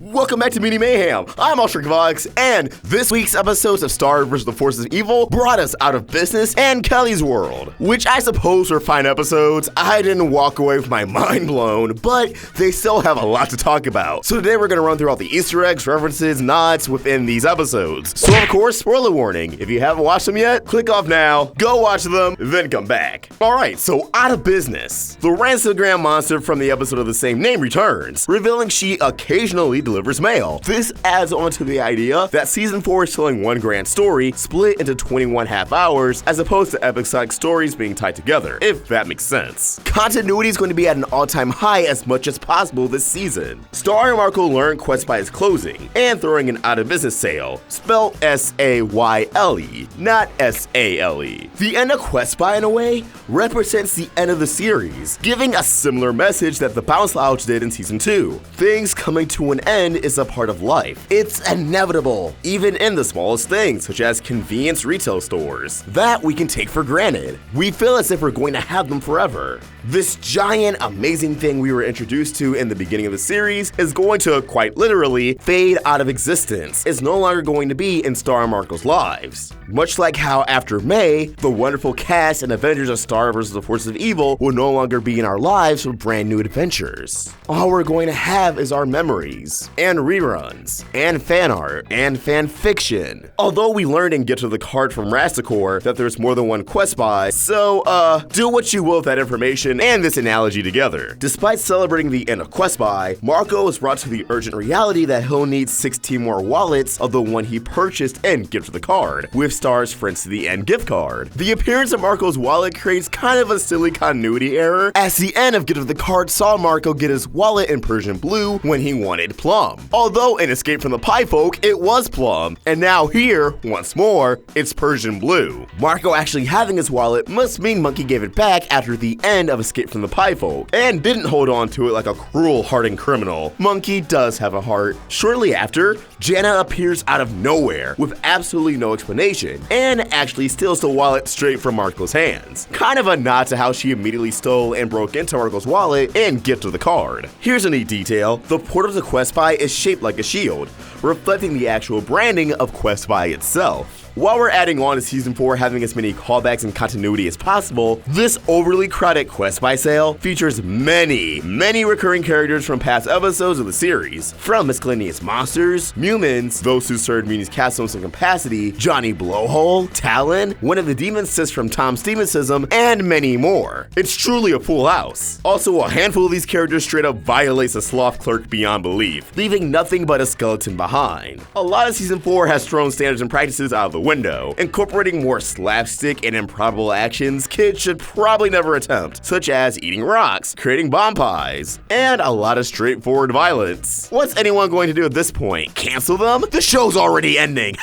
Welcome back to Mini Mayhem. I'm Vox, and this week's episodes of Star vs. the Forces of Evil brought us Out of Business and Kelly's World, which I suppose were fine episodes. I didn't walk away with my mind blown, but they still have a lot to talk about. So today we're going to run through all the Easter eggs, references, nods within these episodes. So of course, spoiler warning, if you haven't watched them yet, click off now, go watch them, then come back. Alright, so Out of Business. The ransogram monster from the episode of the same name returns, revealing she occasionally delivers mail. This adds on to the idea that Season 4 is telling one grand story split into 21 half hours as opposed to episodic stories being tied together, if that makes sense. Continuity is going to be at an all-time high as much as possible this season. Star and Marco learn Quest Buy is closing and throwing an out-of-business sale, spelled S-A-Y-L-E, not S-A-L-E. The end of Quest Buy, in a way, represents the end of the series, giving a similar message that the Bounce Lounge did in Season 2. Things coming to an end is a part of life. It's inevitable, even in the smallest things, such as convenience retail stores, that we can take for granted. We feel as if we're going to have them forever. This giant, amazing thing we were introduced to in the beginning of the series is going to, quite literally, fade out of existence. It's no longer going to be in Star and Marco's lives. Much like how after May, the wonderful cast and Avengers of Star vs. the Forces of Evil will no longer be in our lives for brand new adventures. All we're going to have is our memories, and reruns, and fan art, and fan fiction. Although we learned in Get to the Card from Rastakor that there's more than one Quest Buy, so do what you will with that information and this analogy together. Despite celebrating the end of Quest Buy, Marco is brought to the urgent reality that he'll need 16 more wallets of the one he purchased in Get to the Card, with Star's Friends to the End gift card. The appearance of Marco's wallet creates kind of a silly continuity error, as the end of Get to the Card saw Marco get his wallet in Persian blue when he wanted plum. Although in Escape from the Pie Folk, it was plum, and now here, once more, it's Persian blue. Marco actually having his wallet must mean Monkey gave it back after the end of Escape from the Pie Folk, and didn't hold on to it like a cruel, hardened criminal. Monkey does have a heart. Shortly after, Jana appears out of nowhere with absolutely no explanation, and actually steals the wallet straight from Marco's hands. Kind of a nod to how she immediately stole and broke into Marco's wallet and Get to the Card. Here's a neat detail: the portal to Quest Buy is shaped like a shield, reflecting the actual branding of Quest Buy itself. While we're adding on to Season 4 having as many callbacks and continuity as possible, this overly crowded Quest Buy sale features many recurring characters from past episodes of the series, from miscellaneous monsters, MEWMANs, those who served Muni's castle in some capacity, Johnny Blowhole, Talon, one of the demon sis from Tom's Demonsism, and many more. It's truly a full house. Also, a handful of these characters straight up violates a sloth clerk beyond belief, leaving nothing but a skeleton behind. A lot of Season 4 has thrown standards and practices out of the window, incorporating more slapstick and improbable actions kids should probably never attempt, such as eating rocks, creating bomb pies, and a lot of straightforward violence. What's anyone going to do at this point? Cancel them? The show's already ending,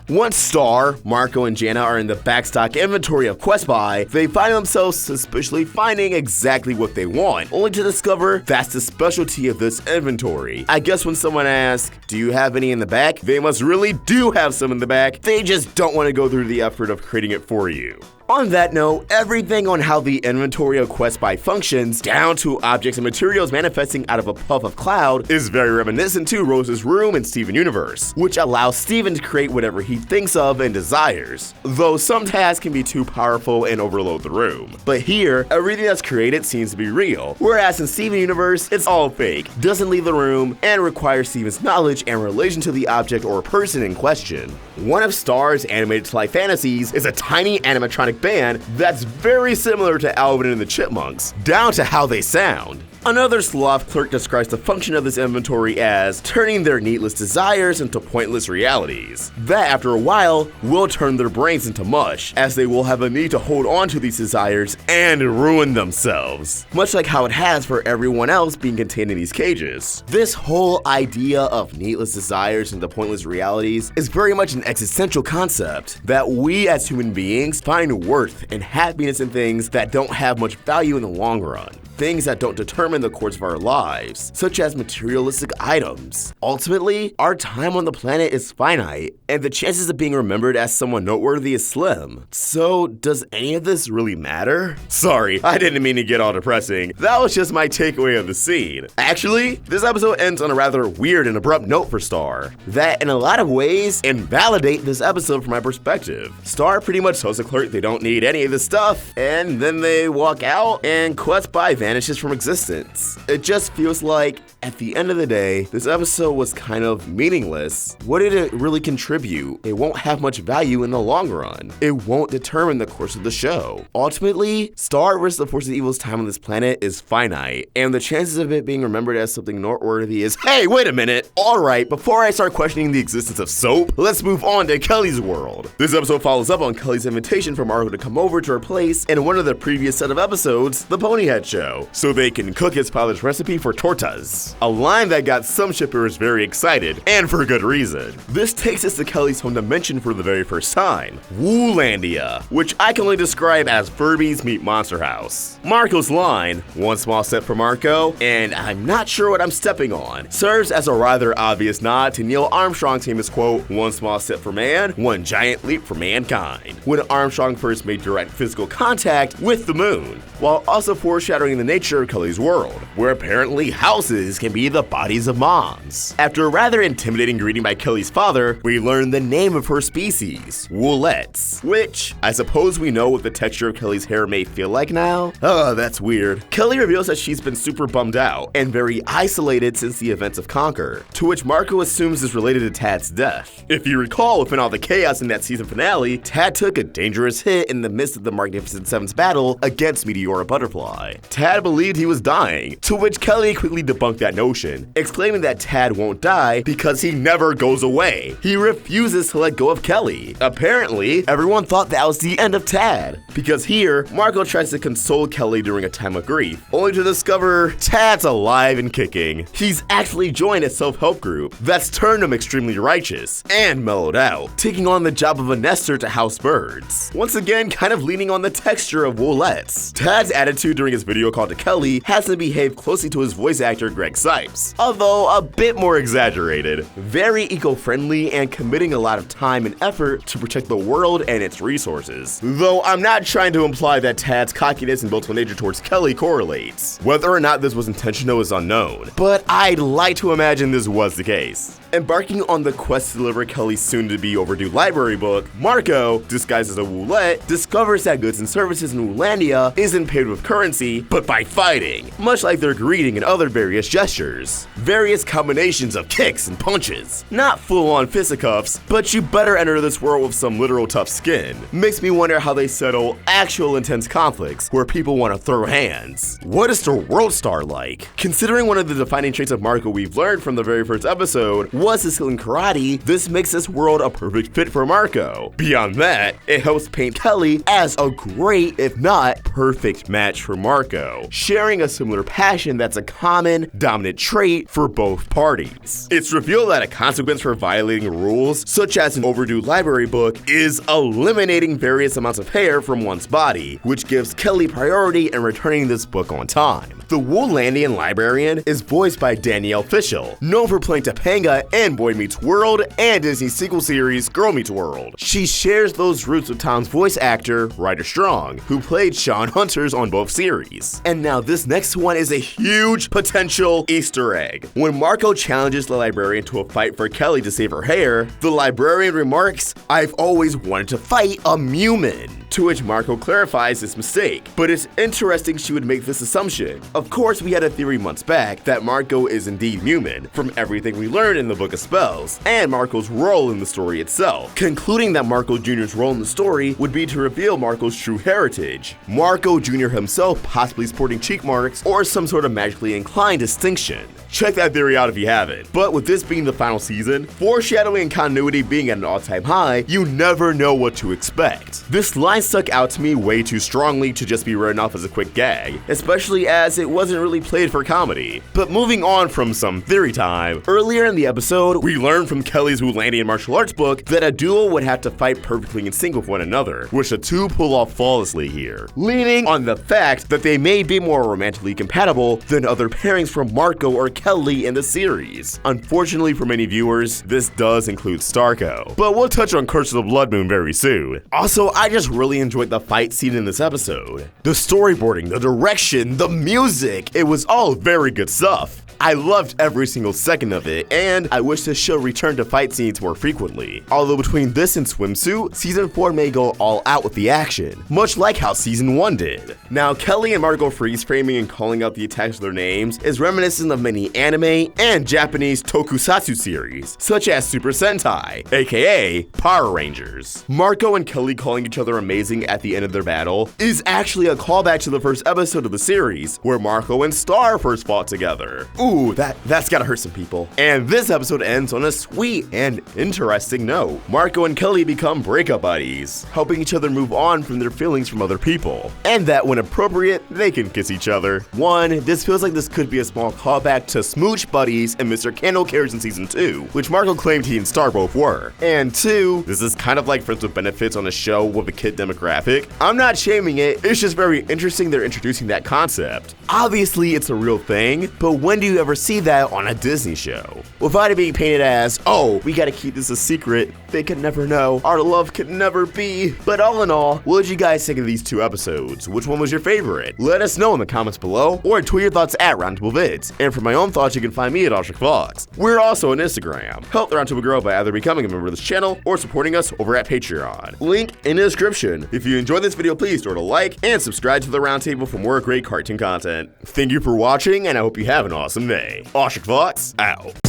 Once Star, Marco, and Jana are in the backstock inventory of Quest Buy, they find themselves suspiciously finding exactly what they want, only to discover that's the specialty of this inventory. I guess when someone asks, do you have any in the back? They must really do have some in the back. They just don't want to go through the effort of creating it for you. On that note, everything on how the inventory of Quest Buy functions, down to objects and materials manifesting out of a puff of cloud, is very reminiscent to Rose's room in Steven Universe, which allows Steven to create whatever he thinks of and desires, though some tasks can be too powerful and overload the room. But here, everything that's created seems to be real, whereas in Steven Universe, it's all fake, doesn't leave the room, and requires Steven's knowledge and relation to the object or person in question. One of Star's animated to life fantasies is a tiny animatronic band that's very similar to Alvin and the Chipmunks, down to how they sound. Another sloth clerk describes the function of this inventory as turning their needless desires into pointless realities. That, after a while, will turn their brains into mush, as they will have a need to hold on to these desires and ruin themselves. Much like how it has for everyone else being contained in these cages. This whole idea of needless desires into pointless realities is very much an existential concept that we as human beings find worth and happiness in things that don't have much value in the long run. things that don't determine the course of our lives, such as materialistic items. Ultimately, our time on the planet is finite, and the chances of being remembered as someone noteworthy is slim. So, does any of this really matter? Sorry, I didn't mean to get all depressing. That was just my takeaway of the scene. Actually, this episode ends on a rather weird and abrupt note for Star, that in a lot of ways invalidate this episode from my perspective. Star pretty much tells the clerk they don't need any of this stuff, and then they walk out, and Quest By vanishes from existence. It just feels like, at the end of the day, this episode was kind of meaningless. What did it really contribute? It won't have much value in the long run. It won't determine the course of the show. Ultimately, Star vs. the Force of Evil's time on this planet is finite, and the chances of it being remembered as something noteworthy is, hey, wait a minute! Alright, before I start questioning the existence of soap, let's move on to Kelly's world. This episode follows up on Kelly's invitation for Marco to come over to her place in one of the previous set of episodes, The Ponyhead Show, so they can cook his father's recipe for tortas. A line that got some shippers very excited, and for good reason. This takes us to Kelly's home dimension for the very first time, Woolandia, which I can only describe as Furbies meet Monster House. Marco's line, one small step for Marco, and I'm not sure what I'm stepping on, serves as a rather obvious nod to Neil Armstrong's famous quote, one small step for man, one giant leap for mankind, when Armstrong first made direct physical contact with the moon, while also foreshadowing the nature of Kelly's world, where apparently houses can be the bodies of moms. After a rather intimidating greeting by Kelly's father, we learn the name of her species, Woolettes, which I suppose we know what the texture of Kelly's hair may feel like now? Oh, that's weird. Kelly reveals that she's been super bummed out and very isolated since the events of Conquer, to which Marco assumes is related to Tad's death. If you recall, within all the chaos in that season finale, Tad took a dangerous hit in the midst of the Magnificent Seven's battle against Meteora Butterfly. Tad believed he was dying, to which Kelly quickly debunked that notion, explaining that Tad won't die because he never goes away. He refuses to let go of Kelly. Apparently, everyone thought that was the end of Tad, because here, Marco tries to console Kelly during a time of grief, only to discover Tad's alive and kicking. He's actually joined a self-help group that's turned him extremely righteous and mellowed out, taking on the job of a nester to house birds. Once again, kind of leaning on the texture of Woolettes. Tad's attitude during his video call to Kelly has to behave closely to his voice actor Greg Sipes, although a bit more exaggerated. Very eco-friendly and committing a lot of time and effort to protect the world and its resources. Though I'm not trying to imply that Tad's cockiness and boastful nature towards Kelly correlates. Whether or not this was intentional is unknown, but I'd like to imagine this was the case. Embarking on the quest to deliver Kelly's soon-to-be overdue library book, Marco, disguised as a Woolette, discovers that goods and services in Woolandia isn't paid with currency, but by fighting, much like their greeting and other various gestures. Various combinations of kicks and punches. Not full-on fisticuffs, but you better enter this world with some literal tough skin. Makes me wonder how they settle actual intense conflicts where people want to throw hands. What is their world star like? Considering one of the defining traits of Marco we've learned from the very first episode was his skill in karate, this makes this world a perfect fit for Marco. Beyond that, it helps paint Kelly as a great, if not perfect match for Marco, sharing a similar passion that's a common, dominant trait for both parties. It's revealed that a consequence for violating rules, such as an overdue library book, is eliminating various amounts of hair from one's body, which gives Kelly priority in returning this book on time. The Woolandian librarian is voiced by Danielle Fishel, known for playing Topanga in Boy Meets World and Disney's sequel series Girl Meets World. She shares those roots with Tom's voice actor, Ryder Strong, who played Sean Hunters on both series. And now this next one is a huge potential Easter egg. When Marco challenges the librarian to a fight for Kelly to save her hair, the librarian remarks, "I've always wanted to fight a MEWMAN." To which Marco clarifies this mistake, but it's interesting she would make this assumption. Of course, we had a theory months back that Marco is indeed MEWMAN, from everything we learned in the Book of Spells, and Marco's role in the story itself, concluding that Marco Jr.'s role in the story would be to reveal Marco's true heritage, Marco Jr. himself possibly sporting cheek marks or some sort of magically inclined distinction. Check that theory out if you haven't. But with this being the final season, foreshadowing and continuity being at an all-time high, you never know what to expect. This line stuck out to me way too strongly to just be written off as a quick gag, especially as it it wasn't really played for comedy. But moving on from some theory time, earlier in the episode, we learned from Kelly's Wulandian martial arts book that a duo would have to fight perfectly in sync with one another, which the two pull off flawlessly here, leaning on the fact that they may be more romantically compatible than other pairings from Marco or Kelly in the series. Unfortunately for many viewers, this does include Starco, but we'll touch on Curse of the Blood Moon very soon. Also, I just really enjoyed the fight scene in this episode. The storyboarding, the direction, the music, it was all very good stuff. I loved every single second of it, and I wish this show returned to fight scenes more frequently. Although between this and Swimsuit, Season 4 may go all out with the action, much like how Season 1 did. Now, Kelly and Marco freeze framing and calling out the attacks with their names is reminiscent of many anime and Japanese tokusatsu series, such as Super Sentai, aka Power Rangers. Marco and Kelly calling each other amazing at the end of their battle is actually a callback to the first episode of the series, where Marco and Star first fought together. Ooh, that's gotta hurt some people. And this episode ends on a sweet and interesting note. Marco and Kelly become breakup buddies, helping each other move on from their feelings from other people. And that when appropriate, they can kiss each other. 1, this feels like this could be a small callback to Smooch Buddies and Mr. Candle Cares in Season 2, which Marco claimed he and Star both were. And 2, this is kind of like Friends with Benefits on a show with a kid demographic. I'm not shaming it, it's just very interesting they're introducing that concept. Obviously, it's a real thing, but when do you ever see that on a Disney show? Without it being painted as, oh, we gotta keep this a secret, they could never know, our love could never be. But all in all, what did you guys think of these 2 episodes? Which one was your favorite? Let us know in the comments below, or tweet your thoughts at Roundtable Vids. And for my own thoughts, you can find me at OshrickFox. We're also on Instagram. Help the Roundtable grow by either becoming a member of this channel or supporting us over at Patreon. Link in the description. If you enjoyed this video, please throw it a like and subscribe to the Roundtable for more great cartoon content. Thank you for watching, and I hope you have an awesome day. OshrickFox, out.